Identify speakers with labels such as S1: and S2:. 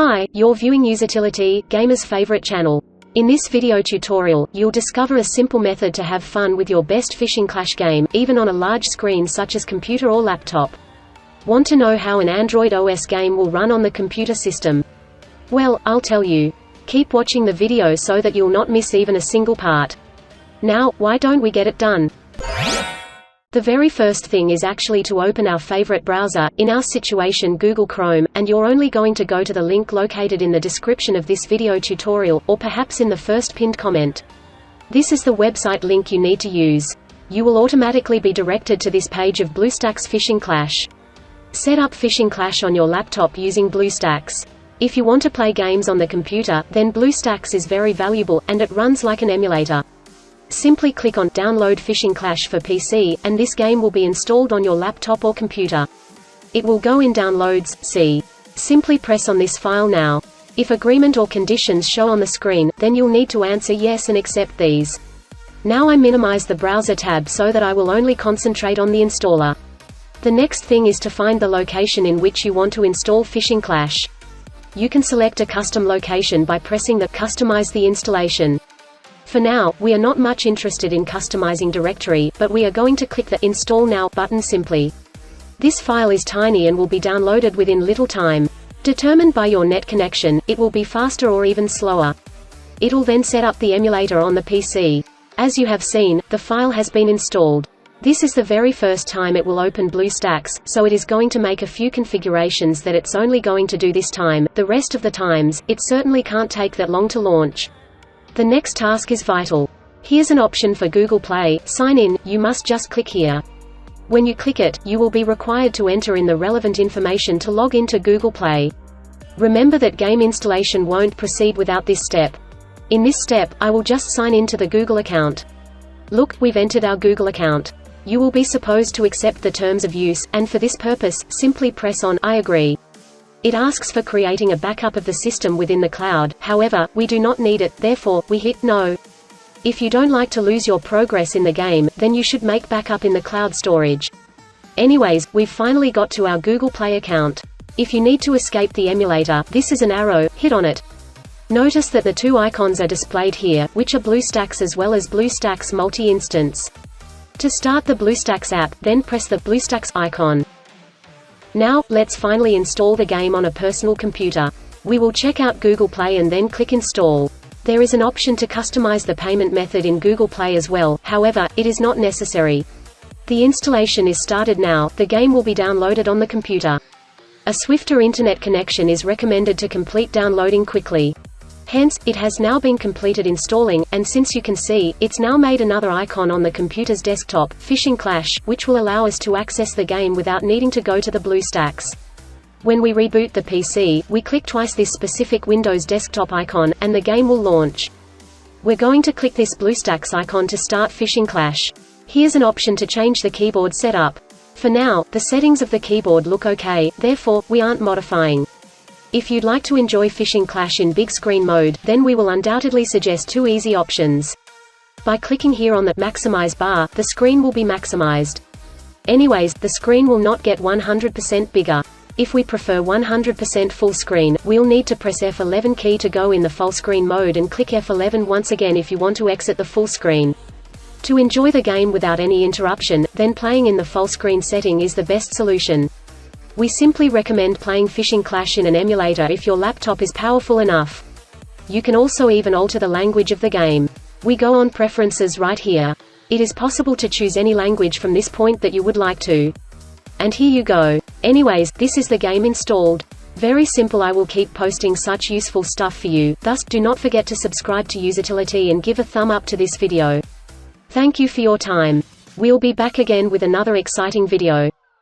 S1: Hi, you're viewing Usitility, gamer's favorite channel. In this video tutorial, you'll discover a simple method to have fun with your best fishing clash game, even on a large screen such as computer or laptop. Want to know how an Android OS game will run on the computer system? Well, I'll tell you. Keep watching the video so that you'll not miss even a single part. Now, why don't we get it done? The very first thing is actually to open our favorite browser, in our situation Google Chrome, and you're only going to go to the link located in the description of this video tutorial, or perhaps in the first pinned comment. This is the website link you need to use. You will automatically be directed to this page of BlueStacks Fishing Clash. Set up Fishing Clash on your laptop using BlueStacks. If you want to play games on the computer, then BlueStacks is very valuable, and it runs like an emulator. Simply click on Download Fishing Clash for PC, and this game will be installed on your laptop or computer. It will go in Downloads, C. Simply press on this file now. If agreement or conditions show on the screen, then you'll need to answer yes and accept these. Now I minimize the browser tab so that I will only concentrate on the installer. The next thing is to find the location in which you want to install Fishing Clash. You can select a custom location by pressing the Customize the installation. For now, we are not much interested in customizing directory, but we are going to click the Install Now button simply. This file is tiny and will be downloaded within little time. Determined by your net connection, it will be faster or even slower. It'll then set up the emulator on the PC. As you have seen, the file has been installed. This is the very first time it will open BlueStacks, so it is going to make a few configurations that it's only going to do this time. The rest of the times, it certainly can't take that long to launch. The next task is vital. Here's an option for Google Play, sign in. You must just click here. When you click it, you will be required to enter in the relevant information to log into Google Play. Remember that game installation won't proceed without this step. In this step, I will just sign in to the Google account. Look, we've entered our Google account. You will be supposed to accept the terms of use, and for this purpose, simply press on I agree. It asks for creating a backup of the system within the cloud, however, we do not need it, therefore, we hit No. If you don't like to lose your progress in the game, then you should make backup in the cloud storage. Anyways, we've finally got to our Google Play account. If you need to escape the emulator, this is an arrow, hit on it. Notice that the two icons are displayed here, which are BlueStacks as well as BlueStacks multi-instance. To start the BlueStacks app, then press the BlueStacks icon. Now, let's finally install the game on a personal computer. We will check out Google Play and then click Install. There is an option to customize the payment method in Google Play as well, however, it is not necessary. The installation is started now, the game will be downloaded on the computer. A swifter internet connection is recommended to complete downloading quickly. Hence, it has now been completed installing, and since you can see, it's now made another icon on the computer's desktop, Fishing Clash, which will allow us to access the game without needing to go to the BlueStacks. When we reboot the PC, we click twice this specific Windows desktop icon, and the game will launch. We're going to click this BlueStacks icon to start Fishing Clash. Here's an option to change the keyboard setup. For now, the settings of the keyboard look okay, therefore, we aren't modifying. If you'd like to enjoy Fishing Clash in big screen mode, then we will undoubtedly suggest two easy options. By clicking here on the Maximize bar, the screen will be maximized. Anyways, the screen will not get 100% bigger. If we prefer 100% full screen, we'll need to press F11 key to go in the full screen mode and click F11 once again if you want to exit the full screen. To enjoy the game without any interruption, then playing in the full screen setting is the best solution. We simply recommend playing Fishing Clash in an emulator if your laptop is powerful enough. You can also even alter the language of the game. We go on Preferences right here. It is possible to choose any language from this point that you would like to. And here you go. Anyways, this is the game installed. Very simple. I will keep posting such useful stuff for you, thus, do not forget to subscribe to Usitility and give a thumb up to this video. Thank you for your time. We'll be back again with another exciting video.